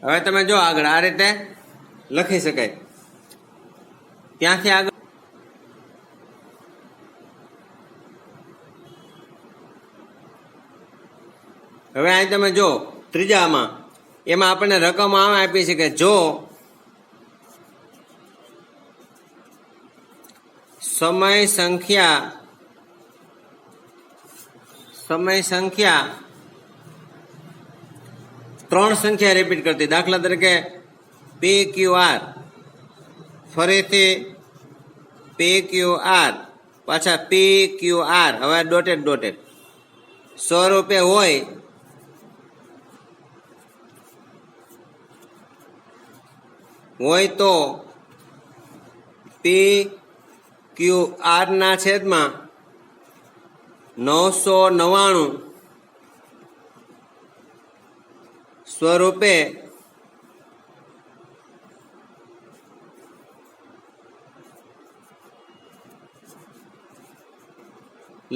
હવે તમે જો આગળ આ રીતે લખી શકાય. ત્યાંથી આગળ હવે અહીં તમે જો ત્રીજામાં એમાં આપણને રકમ આમ આપી છે કે જો સમય સંખ્યા 3 સંખ્યા રિપીટ કરતી, દાખલા તરીકે PQR, ફરીથી PQR, પાછા PQR, હવે ડોટેડ 100 રૂપિયા હોય તો PQR ના છેદમાં 999 સ્વરૂપે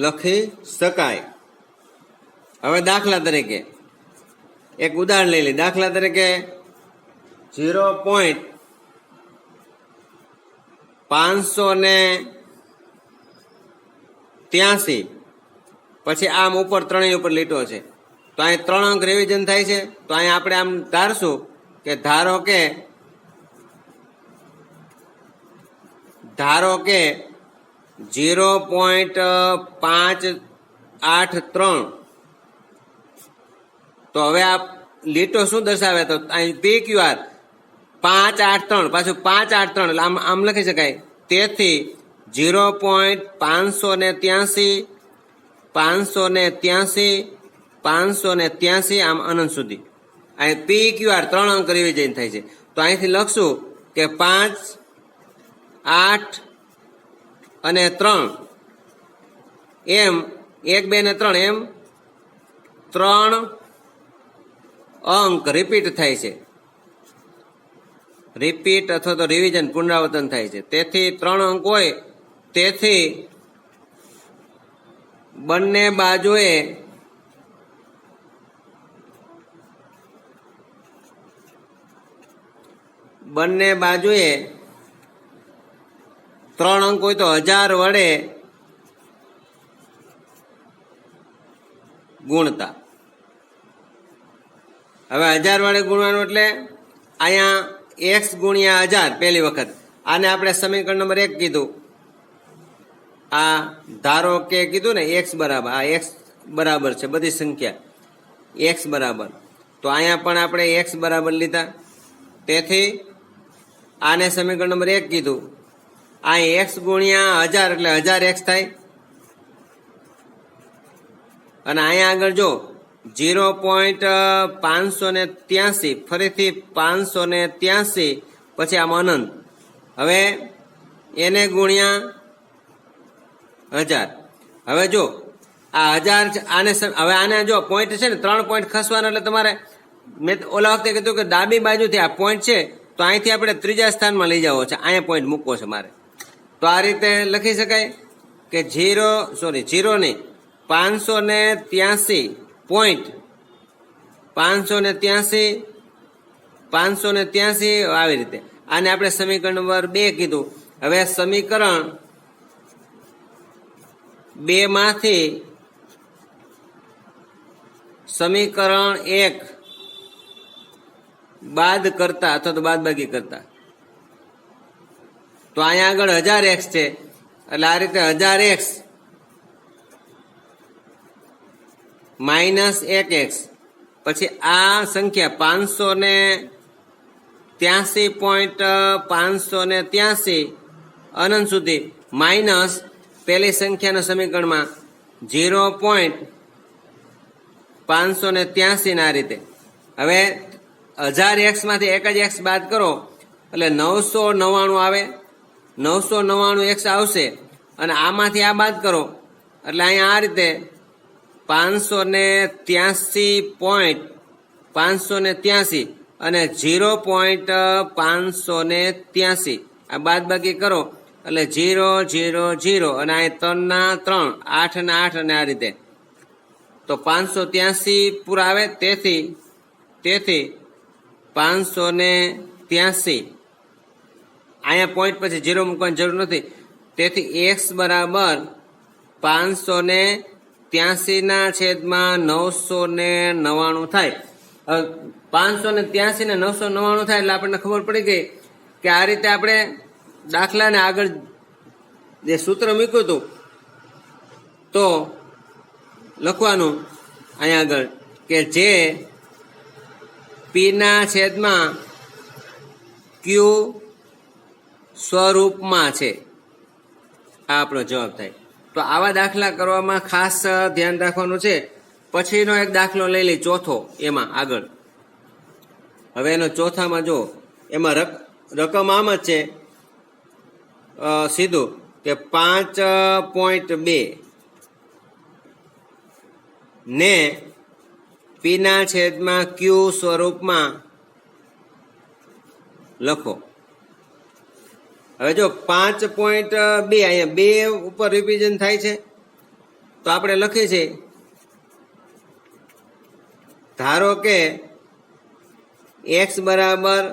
લખી શકાય. હવે દાખલા તરીકે એક ઉદાહરણ લઈ લે. દાખલા તરીકે 0.583 પછી આમ ઉપર ત્રણેય ઉપર લીટો છે તો અહીં 3 અંક રિવિઝન થાય છે. તો અહીં આપણે આમ ધારશું કે ધારો કે 0.583 તો હવે આ લીટો શું દર્શાવે તો અહીં PQR 583 પાછું 583 એટલે આમ લખી શકાય. તેથી 0.583 આમ અનંત સુધી અહીં PQR 3 અંક રિવિઝન થાય છે. તો અહીંથી લખશું કે 5, 8 અને 3 એમ 1, 2 ને 3 એમ 3 અંક રિપીટ થાય છે. રિપીટ અથવા તો રિવિઝન પુનરાવર્તન થાય છે. તેથી 3 અંક હોય તેથી બંને બાજુએ બંને બાજુએ 3 અંક હોય તો 1000 વડે ગુણતા. હવે 1000 વડે ગુણવાનું એટલે અહીંયા x ગુણ્યા 1000 પહેલી વખત. આને આપણે સમીકરણ નંબર 1 કીધું. આ ધારો કે કીધું ને x બરાબર, આ x બરાબર છે બધી સંખ્યા x બરાબર. તો અહીંયા પણ આપણે x બરાબર લીધા. તેથી આને સમીકરણ નંબર 1 કીધું. અહીં x ગુણ્યા 1000 એટલે 1000x થાય. અને અહીંયા આગળ જો 0.583 ફરીથી 583 પછી આમ અનંત. હવે એને ગુણ્યા 1000. હવે જો આ 1000 આને હવે આને જો પોઈન્ટ છે ને 3 પોઈન્ટ ખસવાના એટલે તમારે મેં ઓલા વખતે કીધું કે ડાબી બાજુથી આ પોઈન્ટ છે તો અહીંથી આપણે ત્રીજા સ્થાનમાં લઈ જવો છે, અહીંયા પોઈન્ટ મૂકવો છે મારે. તો આ રીતે લખી શકાય કે 0 નહીં 583 પોઈન્ટ 583 આવી રીતે. આને આપણે સમીકરણ નંબર 2 કીધું. હવે સમીકરણ 2 માંથી સમીકરણ 1 બાદ કરતા અથવા તો બાદબાકી કરતા તો અહીંયા આગળ 1000x છે એટલે આ રીતે 1000x માઇનસ 1x પછી આ સંખ્યા 583.583 અનંત સુધી માઇનસ પહેલી સંખ્યાના સમીકરણમાં 0.583 ના રીતે. હવે 1000x માંથી એક જ x બાદ કરો એટલે 999 આવે. 999x આવશે અને આમાંથી આ બાદ કરો એટલે અહીંયા આ રીતે 583 અને 0.583 આ બાદબાકી કરો એટલે 000 અને આ 3 ના 3 8 ના 8 અને આ રીતે તો 583 પૂરા આવે. તેથી 583, અહીંયા પોઈન્ટ પછી 0 મૂકવાની જરૂર નથી, તેથી x બરાબર 583/999 થાય. હવે 583 ને 999 થાય એટલે આપણને ખબર પડી ગઈ કે આ રીતે આપણે દાખલાને આગળ જે સૂત્ર મૂક્યું હતું તો લખવાનું અહીંયા આગળ કે જે પીના છેદમાં ક્યુ સ્વરૂપમાં છે, આ આપણો જવાબ થાય. તો આવા દાખલા કરવામાં ખાસ ધ્યાન રાખવાનું છે. પછીનો એક દાખલો લઈ લઈ, ચોથો, એમાં આગળ. હવે એનો ચોથામાં જો એમાં રકમ આમ જ છે સીધું કે 5.2 ને પીના છેદમાં ક્યુ સ્વરૂપમાં લખો. હવે જો 5.2 અહીંયા 2 ઉપર રિવિઝન થાય છે તો આપણે લખીએ છીએ, ધારો કે x બરાબર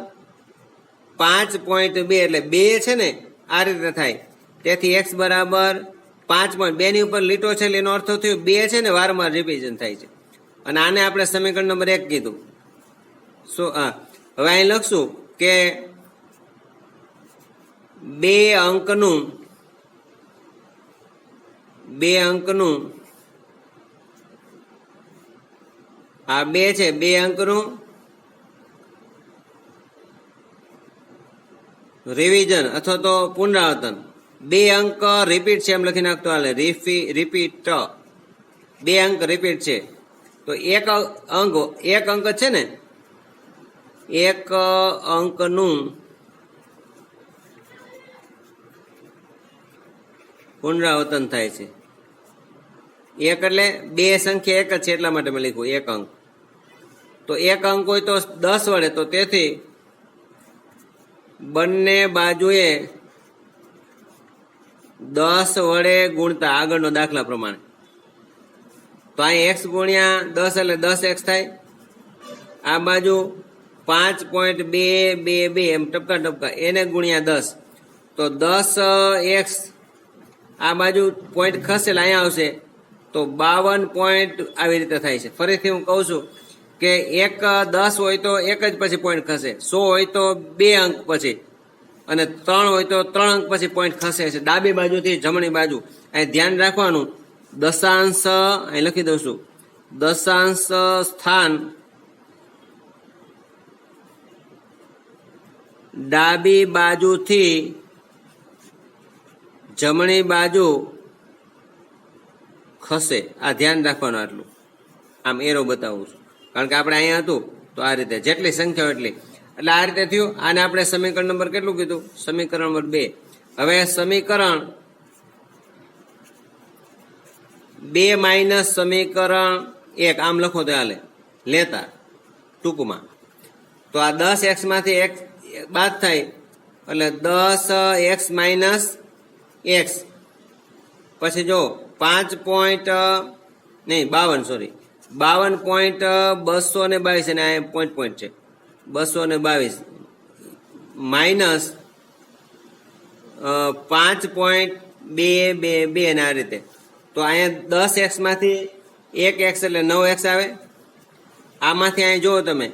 5.2 એટલે 2 છે ને આ રીતે થાય, તેથી x બરાબર 5.2 ની ઉપર લીટો છે એટલે એનો અર્થ થયો 2 છે ને વારંવાર રિવિઝન થાય છે, અને આને આપણે સમીકરણ નંબર 1 કીધું. હવે અહીં લખશું કે 2 અંકનું આ 2 છે, 2 અંકનું રિવિઝન અથવા તો પુનરાવર્તન. 2 અંક રિપીટ છે એમ લખી નાખતો હાલે, રિપીટ 2 અંક રિપીટ છે. તો એક અંક છે ને, એક અંકનું પુનરાવર્તન થાય છે. એક એટલે 2 સંખ્યા એક જ છે એટલા માટે મેં લખ્યું એક અંક. તો એક અંક હોય તો 10 વડે, તો તેથી બંને બાજુએ 10 વડે ગુણતા આગળનો દાખલા પ્રમાણે. તો અહીં x ગુણ્યા 10 એટલે 10x થાય. આ બાજુ 5.222 એમ ટપકા ટપકા એને ગુણ્યા 10, તો 10x આ બાજુ પોઈન્ટ ખસે એટલે અહીંયા આવશે તો 52 પોઈન્ટ આવી રીતે થાય છે. ફરીથી હું કહું છું કે એક 10 હોય તો એક જ પછી પોઈન્ટ ખસે, 100 હોય તો 2 અંક પછી, અને 3 હોય તો 3 અંક પછી પોઈન્ટ ખસે છે ડાબી બાજુથી જમણી બાજુ. અહીં ધ્યાન રાખવાનું, દશાંશ અહીં લખી દઉં છું, દશાંશ સ્થાન ડાબી બાજુથી જમણી બાજુ ખસે, આ ધ્યાન રાખવાનું. આટલું આમ એરો બતાવું છું કારણ કે આપણે અહીંયા હતું તો આ રીતે જેટલી સંખ્યા એટલી, એટલે આ રીતે થયું. આને આપણે સમીકરણ નંબર કેટલું કીધું? સમીકરણ નંબર 2. હવે સમીકરણ 2 માઇનસ સમીકરણ 1 આમ લખો તો હાલે લેતા ટૂંકમાં. તો આ 10x માંથી x બાદ થાય એટલે 10x માઇનસ x, પછી જો 52.222 અને આ પોઈન્ટ છે 222 માઇનસ 5.222 અને આ રીતે. તો અહીંયા 10x માંથી 1x એટલે 9x આવે. આમાંથી અહીં જુઓ તમે,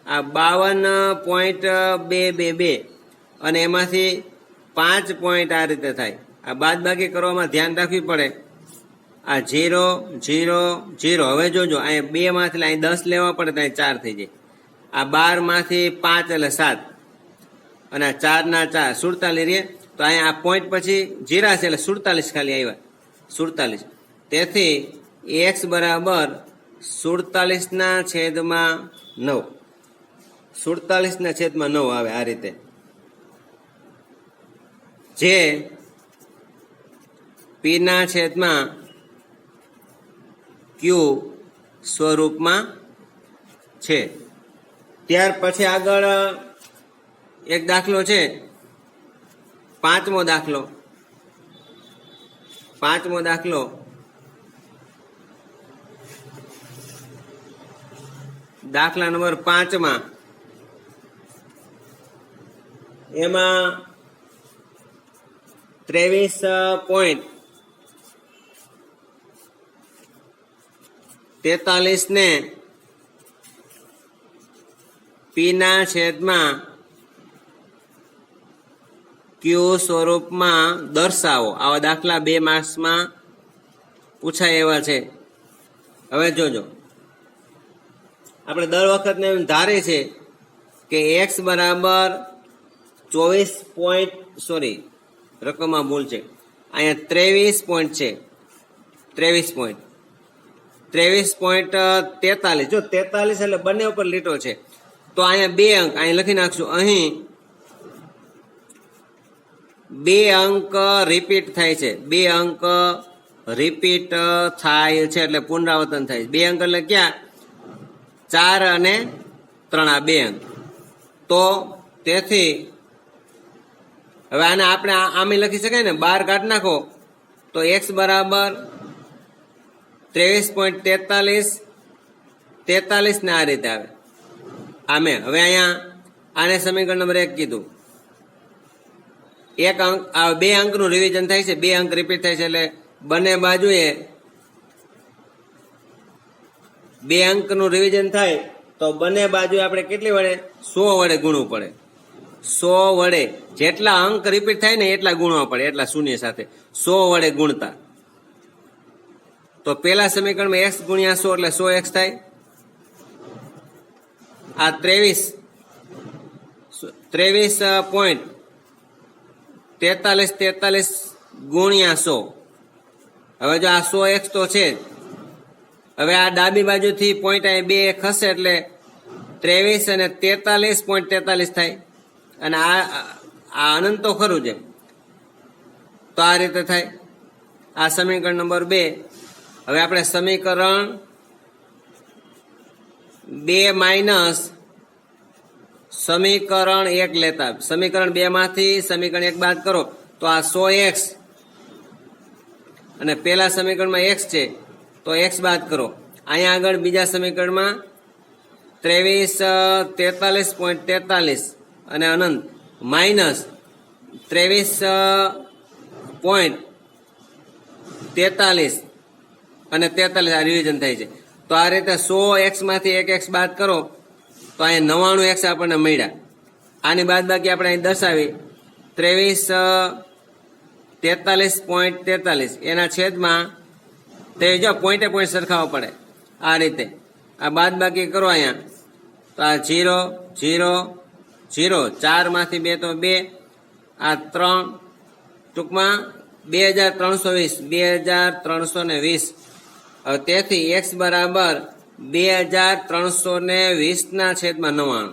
આ 52.222 અને એમાંથી 5 પોઈન્ટ આ રીતે થાય. આ બાદ બાકી કરવામાં ધ્યાન રાખવી પડે. આ 0 0 0. હવે જોજો અહીંયા 2 માંથી અહીં 10 લેવા પડે તો અહીં 4 થઈ જાય. આ 12 માંથી 5 એટલે 7 અને આ 4 ના 4 47 રે. તો અહીંયા આ પોઈન્ટ પછી જીરા છે એટલે 47 ખાલી આવ્યા, 47. તેથી x બરાબર 47/9, 47/9 આવે આ રીતે, જે પીના છેદમાં ક્યુ સ્વરૂપમાં છે. ત્યાર પછી આગળ એક દાખલો છે, પાંચમો દાખલો. દાખલા નંબર 5માં એમાં 23.43 ને પી ના છેદમાં ક્યુ સ્વરૂપમાં દર્શાવો. આવા દાખલા 2 માર્ક્સમાં પૂછાય એવા છે. હવે જોજો, આપણે દર વખત એમ ધારે છે કે x બરાબર 24 રકમમાં ભૂલ છે, અહીંયા 23 પોઈન્ટ છે, 23.43. જો 43 એટલે બંને ઉપર લીટો છે, તો અહીંયા 2 અંક અહીં લખી નાખશું. અહીં 2 અંક રિપીટ થાય છે, 2 અંક રિપીટ થાય છે એટલે પુનરાવર્તન થાય છે. 2 અંક એટલે ક્યાં? 4 અને 3, આ 2 અંક. તો તેથી હવે આને આપણે આમે લખી શકાય ને, 12 કાઢી નાખો તો x બરાબર 23.43 ને આ રીતે આવે આમે. હવે અહીંયા આને સમીકરણ નંબર 1 કીધું. 1 અંક, આ 2 અંકનું રિવિઝન થાય છે, 2 અંક રિપીટ થાય છે એટલે બંને બાજુએ 2 અંકનું રિવિઝન થાય તો બંને બાજુએ આપણે કેટલી વડે? 100 વડે ગુણવું પડે. 100 વડે જેટલા અંક રિપીટ થાય ને એટલા ગુણવા પડે, એટલા શૂન્ય સાથે 100 વડે ગુણતા. તો પેલા સમીકરણમાં x ગુણ્યા 100 એટલે 100x થાય. આ 23.43 ગુણ્યા 100. હવે જો આ 100x તો છે, હવે આ ડાબી બાજુથી પોઈન્ટ અહીં 2 ખસે એટલે 23 અને 43.43 થાય. અને આ અનંત તો ખરું છે, તો આ રીતે થાય. આ સમીકરણ નંબર 2. હવે આપણે સમીકરણ 2 માઇનસ સમીકરણ 1 લેતા, સમીકરણ 2 માંથી સમીકરણ 1 બાદ કરો તો આ 100x અને પેલા સમીકરણમાં x છે તો x બાદ કરો. અહીંયા આગળ બીજા સમીકરણમાં 43.43 અને અનંત માઇનસ 23.43 અને 43 આ રિવિઝન થાય છે. તો આ રીતે 100x માંથી 1x બાદ કરો તો અહીંયા 99x આપણને મળ્યા. આની બાદ બાકી આપણે અહીં દર્શાવી 43.43 એના છેદમાં તે જો પોઈન્ટે પોઈન્ટ સરખાવવા પડે આ રીતે. આ બાદ બાકી કરો અહીંયા તો આ 0 0 0, 4 માંથી 2 તો 2, આ 3, ટૂંકમાં 2320. હવે તેથી x બરાબર 2320 ના છેદમાં 99.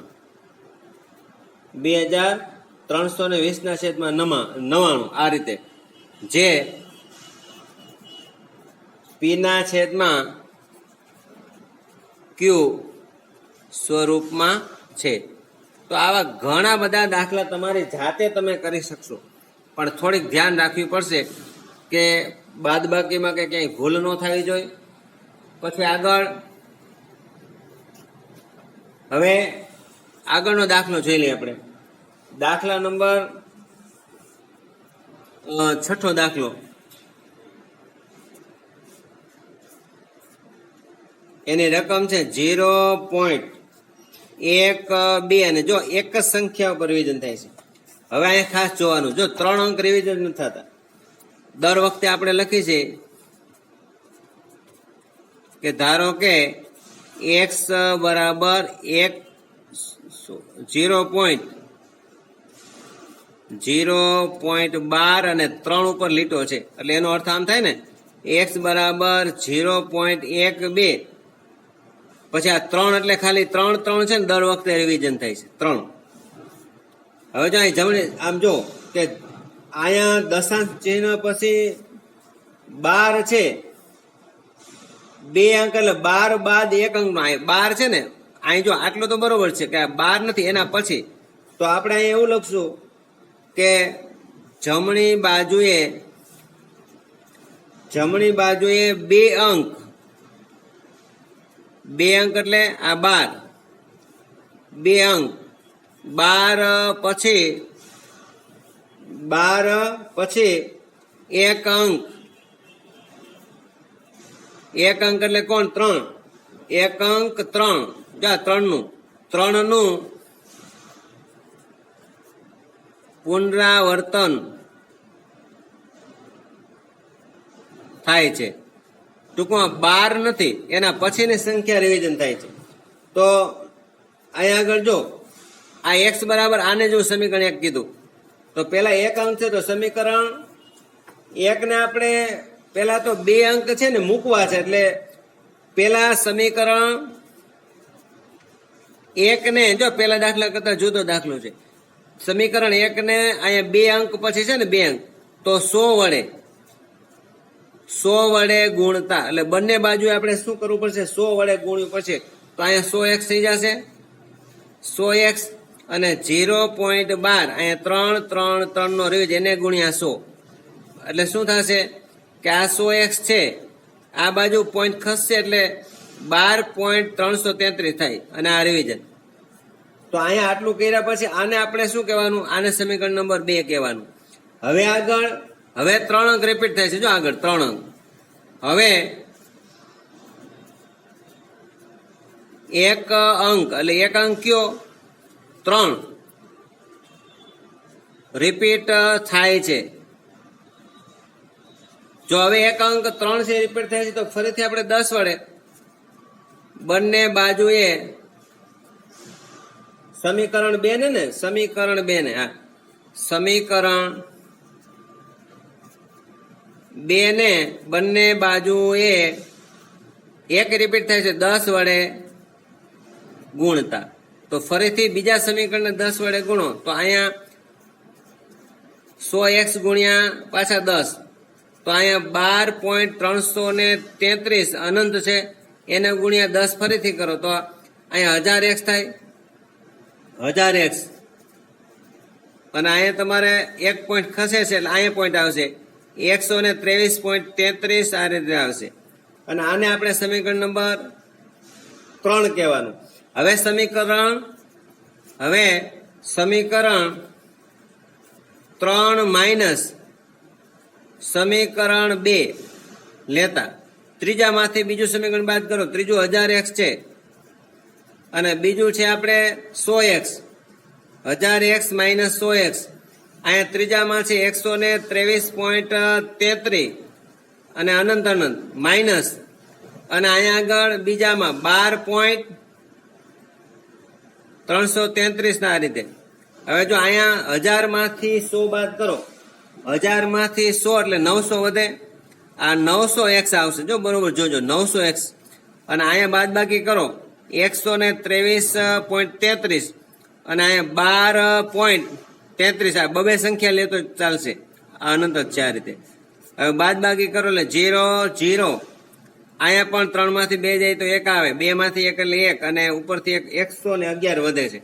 2320 ના છેદમાં 99 આ રીતે, જે પી ના છેદમાં ક્યુ સ્વરૂપમાં છે. તો આવા ઘણા બધા દાખલા તમારી જાતે તમે કરી શકશો, પણ થોડીક ધ્યાન રાખવી પડશે કે બાદબાકીમાં કે ક્યાંય ભૂલ ન થવી જોઈએ. પછી હવે આગળનો દાખલો જોઈ લઈએ આપણે. દાખલા નંબર 6 દાખલો. એની રકમ છે 0.12 અને જો એક જ સંખ્યા ઉપર રિવિઝન થાય છે. હવે અહીંયા ખાસ જોવાનું, જો 3 અંક રિવિઝન નથી થતા. દર વખતે આપણે લખી છે કે ધારો કે x બરાબર 0.12 અને 3 ઉપર લીટો છે એટલે એનો અર્થ આમ થાય ને, x બરાબર 0.12 પછી આ 3 એટલે ખાલી 3 છે ને, દર વખતે રિવિઝન થાય છે 3. હવે જો અહીં જમણે આમ જો કે અહીંયા દશાંશ ચિહ્ન પછી 12 છે, 2 અંક એટલે 12 બાદ 1 અંકનો 12 છે ને, અહીં જો આટલો તો બરોબર છે કે 12 નથી એના પછી. તો આપણે અહીંયા એવું લખશું કે જમણી બાજુએ 2 અંક, 2 અંક એટલે આ 12, 2 અંક 12 પછી 12 પછી એક અંક એટલે કોણ 3 એક અંક 3 જા 3 નું પુનરાવર્તન થાય છે. ટૂંકમાં 12 નથી, એના પછીની સંખ્યા રિવિઝન થાય છે. તો અહીંયા આગળ જો આ x બરાબર આને જો સમીકરણ 1 કીધું, તો પેલા એક અંક છે તો સમીકરણ 1 ને આપણે પેલા તો 2 અંક છે ને મૂકવા છે, એટલે પેલા સમીકરણ 1 ને જો પેલા દાખલા કરતા જુદો દાખલો છે. સમીકરણ 1 ને અહીંયા 2 અંક પછી છે ને 2 અંક, તો 100 વડે ગુણતા, એટલે બંને બાજુ આપણે શું કરવું પડશે, 100 વડે ગુણ્યું પછી તો અહીંયા 100x થઈ જશે. 100x અને 0.12 અહીંયા 3 નો રિવિઝ એને ગુણ્યા 100, એટલે શું થશે કે આ 100x છે, આ બાજુ પોઈન્ટ ખસશે એટલે 12.333 થાય અને આ રિવિઝન. તો અહીંયા આટલું કર્યા પછી આને આપણે શું કહેવાનું, આને સમીકરણ નંબર 2 કહેવાનું. હવે આગળ 3 અંક રિપીટ થાય છે. જો આગળ 3 અંક, હવે એક અંક એટલે એક અંક કયો 3 રિપીટ થાય છે. જો હવે એક અંક 3 છે રિપીટ થાય છે તો ફરીથી આપણે 10 વડે બંને બાજુએ સમીકરણ 2 ને સમીકરણ 2 ને બંને બાજુએ એક રિપીટ થાય છે 10 વડે ગુણતા. તો ફરીથી બીજા સમીકરણને 10 વડે ગુણો તો અહીંયા 100x ગુણ્યા પાછા 10, તો અહીંયા 12.333 અનંત છે, એને ગુણ્યા 10 ફરીથી કરો તો અહીંયા 1000x થાય, 1000x. અને અહીંયા તમારે એક પોઈન્ટ ખસે છે એટલે અહીંયા પોઈન્ટ આવશે 123.33 આ રીતે આવશે. અને આને આપણે સમીકરણ નંબર 3 કહેવાનું. હવે સમીકરણ 3 માઇનસ સમીકરણ 2 લેતા ત્રીજામાંથી બીજું સમીકરણ બાદ કરો. ત્રીજું 1000x છે અને બીજું છે આપણે 100x, 1000x માઇનસ 100x. અહીંયા ત્રીજામાં છે 123.33 અને અનંત માઇનસ, અને અહીંયા આગળ બીજામાં 12.333 ના રીતે. હવે જો અહીંયા 1000 માંથી 100 બાદ કરો, 1000 માંથી 100 એટલે 900 વધે, આ 900x આવશે. જો બરોબર જોજો 900x, અને અહીંયા બાદ બાકી કરો 123.33 અને અહીંયા 12.33, આ બબે સંખ્યા લેતો ચાલશે, આ અનંત જ છે આ રીતે. હવે બાદ બાકી કરો એટલે 0 0, અહીંયા પણ 3 માંથી 2 જાય તો 1 આવે, 2 માંથી 1 એટલે 1, અને ઉપરથી 111 વધે છે.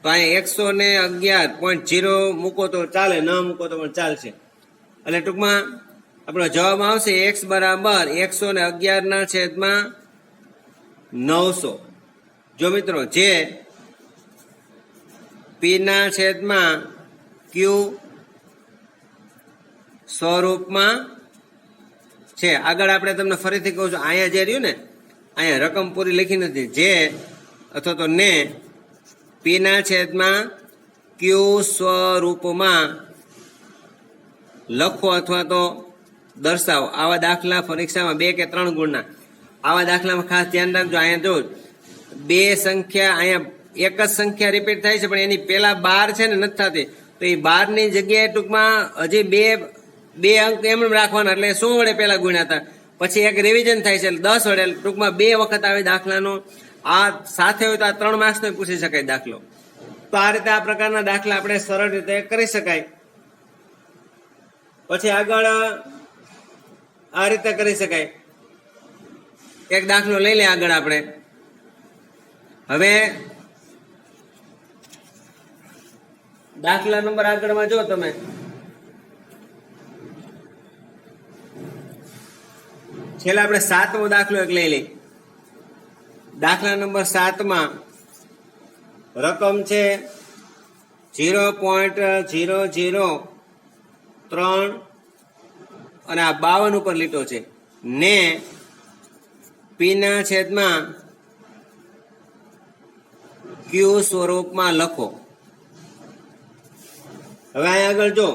તો અહીંયા 111.0 મૂકો તો ચાલે, ન મૂકો તો પણ ચાલશે. એટલે ટૂંકમાં આપણો જવાબ આવશે x બરાબર 111/900. જો મિત્રો જે p ના છેદમાં q સ્વરૂપમાં છે. આગળ આપણે તમને ફરીથી કહું છું, અહીંયા જે રહ્યું ને, અહીંયા રકમ પૂરી લખી નથી, જે અથવા તો ને p ના છેદમાં q સ્વરૂપમાં લખો અથવા તો દર્શાવો. આવા દાખલા પરીક્ષામાં 2 કે 3 ગુણના આવા દાખલામાં ખાસ ધ્યાન રાખજો. અહીંયા જો 2 સંખ્યા, અહીંયા એક જ સંખ્યા રિપીટ થાય છે પણ એની પેલા 12 છે ને નથી થતી, તો એ 12 ની જગ્યાએ ટૂંકમાં હજી બે અંક એમ રાખવાના, એટલે 100 વડે પેલા ગુણ્યા હતા, પછી એક રિવિઝન થાય છે એટલે 10 વડે, ટૂંકમાં 2 વખત આવે દાખલાનો. આ સાથે હોય તો આ 3 માર્ક્સનો પૂછી શકાય દાખલો. તો આ રીતે આ પ્રકારના દાખલા આપણે સરળ રીતે કરી શકાય. પછી આગળ આ રીતે કરી શકાય. એક દાખલો લઈ લે આગળ આપણે. હવે દાખલા નંબર આગળમાં જો તમે, છેલ્લા આપણે 7મો દાખલો એક લઈ લઈ. દાખલા નંબર 7માં રકમ છે 0.00 3 અને આ 52 ઉપર લીટો છે ને પી ના છેદમાં ક્યુ સ્વરૂપમાં લખો. હવે અહીંયા આગળ જો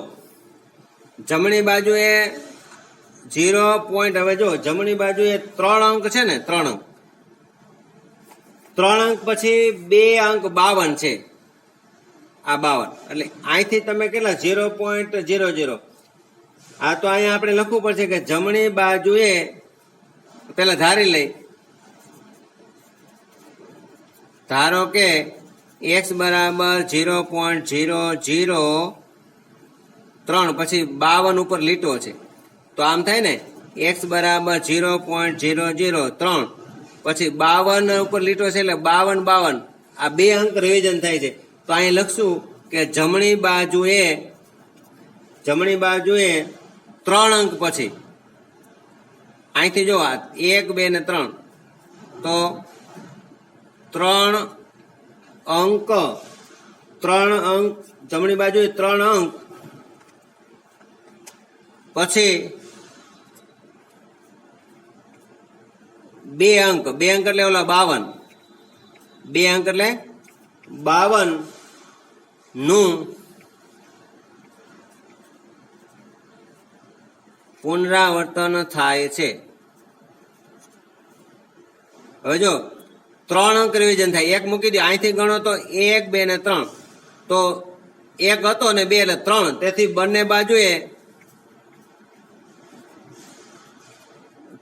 જમણી બાજુએ 0. હવે જો જમણી બાજુએ 3 અંક છે ને, 3 અંક, 3 અંક પછી 2 અંક 52 છે. આ 52 એટલે અહીંથી તમે કેટલા 0.00. આ તો અહીંયા આપણે લખવું પડશે કે જમણી બાજુએ પેલા ધારી લઈ, ધારો કે x બરાબર 0.003 પછી 52 ઉપર લીટો છે તો આમ થાય ને x બરાબર 0.003 પછી 52 ઉપર લીટો છે એટલે 52 આ 2 અંક રિવિઝન થાય છે. તો અહીં લખશું કે જમણી બાજુએ 3 અંક પછી અહીંથી જો 1, 2 ને 3 તો 3 અંક જમણી બાજુએ 3 અંક પછી 2 અંક એટલે ઓલા 52, 2 અંક એટલે 52 નું પુનરાવર્તન થાય છે. હવે જો 3 અંક રિવિઝન થાય, 1 મૂકી દો, અહીંથી ગણો તો 1, 2 ને 3 તો 1 હતો ને 2 એટલે 3, તેથી બંને બાજુએ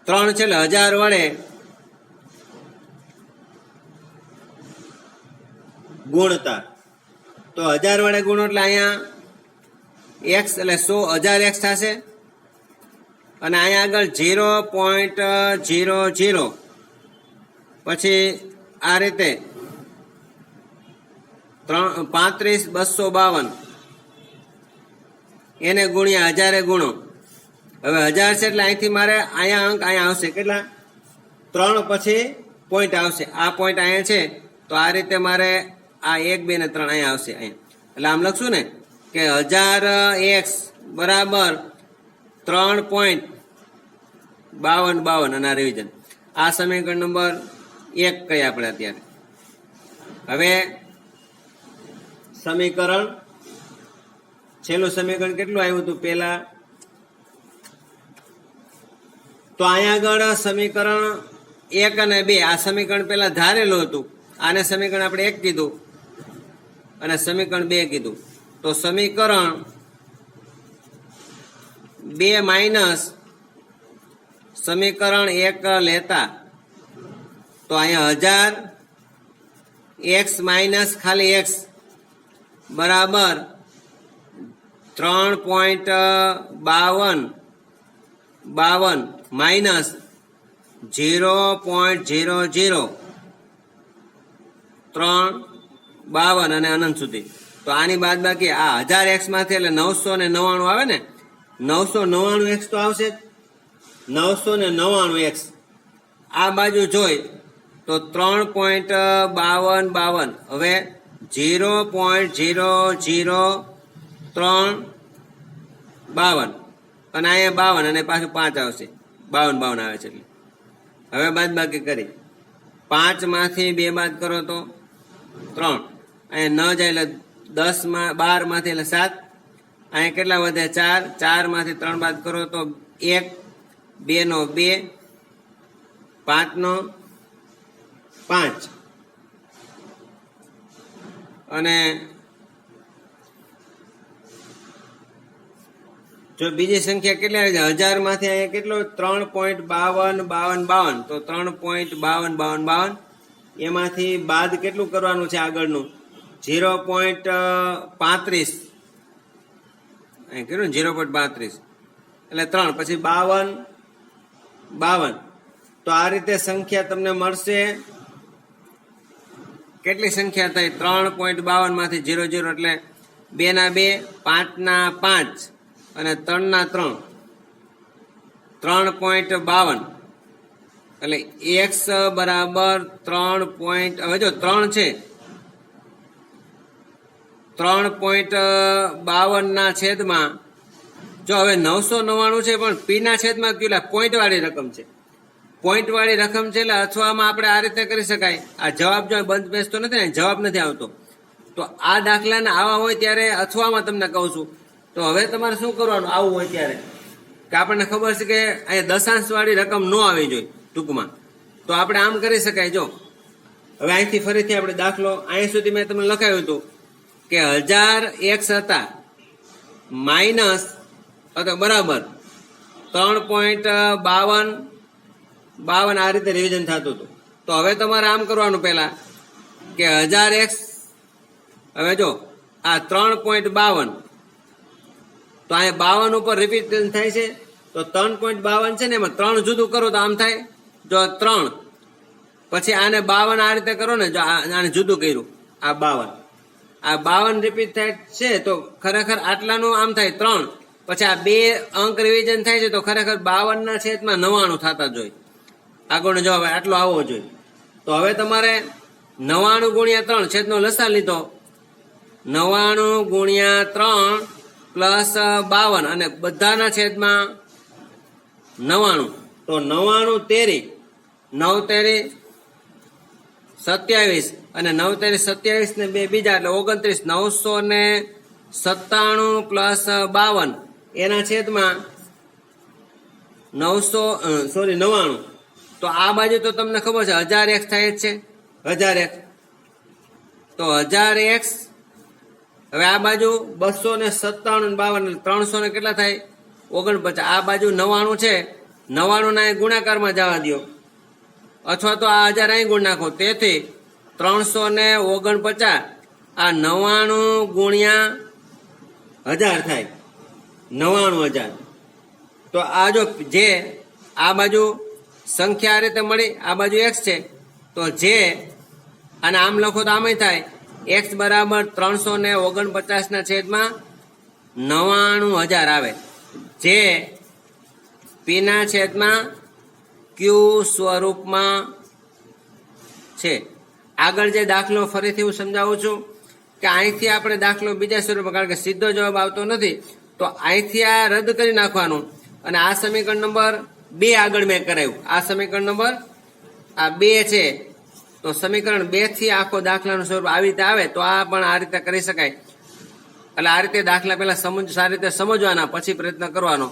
3 છે એટલે 1000 વડે ગુણતા. તો 1000 વડે ગુણો એટલે અહીંયા x એટલે 1000x થશે અને અહીંયા આગળ 0.00 પછી આ રીતે 35,252 એને ગુણ્યા 1000 ગુણો. હવે 1000 છે એટલે અહીંથી મારે અહીંયા અંક અહીંયા આવશે, કેટલા 3 પછી પોઈન્ટ આવશે, આ પોઈન્ટ અહીંયા છે તો આ રીતે મારે આ 1, 2 ને 3 અહીંયા આવશે. અહીંયા એટલે આમ લખશું ને કે 1000x બરાબર 3.52 અને આ રિવિઝન. આ સમીકરણ નંબર 1 કહીએ આપણે અત્યારે. હવે સમીકરણ છેલ્લું સમીકરણ કેટલું આવ્યું હતું પેલા, તો અહીંયા આગળ સમીકરણ 1 અને 2 આ સમીકરણ પેલા ધારેલું હતું, આને સમીકરણ આપણે 1 કીધું અને સમીકરણ 2 કીધું. તો સમીકરણ 2 માઇનસ સમીકરણ 1 લેતા તો અહીંયા 1000 x માઇનસ ખાલી x બરાબર 3.52 માઇનસ 0.003 52 અને અનંત સુધી. તો આની બાદ બાકી આ 1000x માંથી એટલે 999 આવે ને, 999x તો આવશે જ, 999x આ બાજુ જોઈ તો 3.52 હવે 0.003 52 અને અહીંયા 52 અને પાછું 5 આવશે, 52 આવે છે. એટલે હવે બાદ બાકી કરી 5 માંથી 2 બાદ કરો તો 3, અહીંયા ન જાય એટલે 10 12 માંથી એટલે 7, અહીંયા કેટલા વધે 4, 4 માંથી 3 બાદ કરો તો 1, 2 નો 2, 5 નો 5 અને જો બીજી સંખ્યા કેટલી આવી જાય 1000 માંથી અહીંયા કેટલો 3.52 તો 3.52 એમાંથી બાદ કેટલું કરવાનું છે આગળનું 0.35 અહીં કર્યું ને 0.32 એટલે 3 પછી 52 તો આ રીતે સંખ્યા તમને મળશે. કેટલી સંખ્યા થઈ 3.52 માંથી 00 એટલે 2 ના 2, 5 ના 5 અને 3 ના 3, 3.52 એટલે x બરાબર 3. હવે જો 3 છે 3.52 ના છેદમાં જો હવે 999 છે પણ પી ના છેદમાં ક્યુ પોઈન્ટ વાળી રકમ છે. પોઈન્ટ વાળી રકમ છે એટલે અથવામાં આપણે આ રીતે કરી શકાય. આ જવાબ જો બંધ બેસતો નથી ને, જવાબ નથી આવતો, તો આ દાખલાને આવા હોય ત્યારે અથવામાં તમને કહું છું. તો હવે તમારે શું કરવાનું આવું હોય ત્યારે, કે આપણને ખબર છે કે અહીંયા દશાંશ વાળી રકમ ન આવી જોઈએ ટૂંકમાં, તો આપણે આમ કરી શકાય. જો હવે અહીંથી ફરીથી આપણે દાખલો અહીં સુધી મેં તમને લખાયું હતું કે 1000x હતા માઇનસ અથવા બરાબર 3.52 આ રીતે રિવિઝન થતું હતું. તો હવે તમારે આમ કરવાનું પહેલા કે 1000x, હવે જો આ 3.52, તો અહીંયા 52 ઉપર રિપીટ થાય છે, તો 3.52 છે ને એમાં 3 જુદું કરો તો આમ થાય. જો 3 પછી આને 52 આ રીતે કરો ને, જો આને જુદું કર્યું, આ 52 રિપીટ થાય છે, તો ખરેખર આટલાનું આમ થાય 3, પછી આ 2 અંક રિવિઝન થાય છે, તો ખરેખર 52 ના છેદમાં 99 થતા જોઈએ. આગળનો જવાબ આટલો આવવો જોઈએ. તો હવે તમારે 99 ગુણ્યા 3 છેદનો લસા લીધો, 99 ગુણ્યા 3 પ્લસ 52 અને બધાના છેદમાં 99, તો 99 તેરી 9 તેરી 27 અને 9 તેરી 27 ને 2 બીજા એટલે 29, 997 પ્લસ 52 એના છેદમાં 99. તો આ બાજુ તો તમને ખબર છે 1000x થાય જ છે, 1000x. તો 1000x, હવે આ બાજુ 257 અને 52 300 ને કેટલા થાય 49. આ બાજુ 99 છે, 99 ના ગુણાકારમાં જવા દો, અથવા તો આ 1000 અહીં ગુણ નાખો, તેથી 349, આ 99 ગુણ્યા 1000 થાય 99000. તો આ જો જે આ બાજુ સંખ્યા આ રીતે મળી, આ બાજુ x છે, તો જે અને આમ લખો તો આમાંય થાય x બરાબર 349 ના છેદમાં 99000 આવે, જે પી ના છેદમાં ક્યુ સ્વરૂપમાં છે. આગળ જે દાખલો ફરીથી હું સમજાવું છું કે અહીંથી આપણે દાખલો બીજા સ્વરૂપમાં, કારણ કે સીધો જવાબ આવતો નથી, તો અહીંથી આ રદ કરી નાખવાનું અને આ સમીકરણ નંબર 2 આગળ મેં કરાયું. આ સમીકરણ નંબર આ 2 છે, તો સમીકરણ 2 થી આખો દાખલાનું સ્વરૂપ આવી રીતે આવે, તો આ પણ આ રીતે કરી શકાય. એટલે આ રીતે દાખલા પહેલા સારી રીતે સમજવાના, પછી પ્રયત્ન કરવાનો.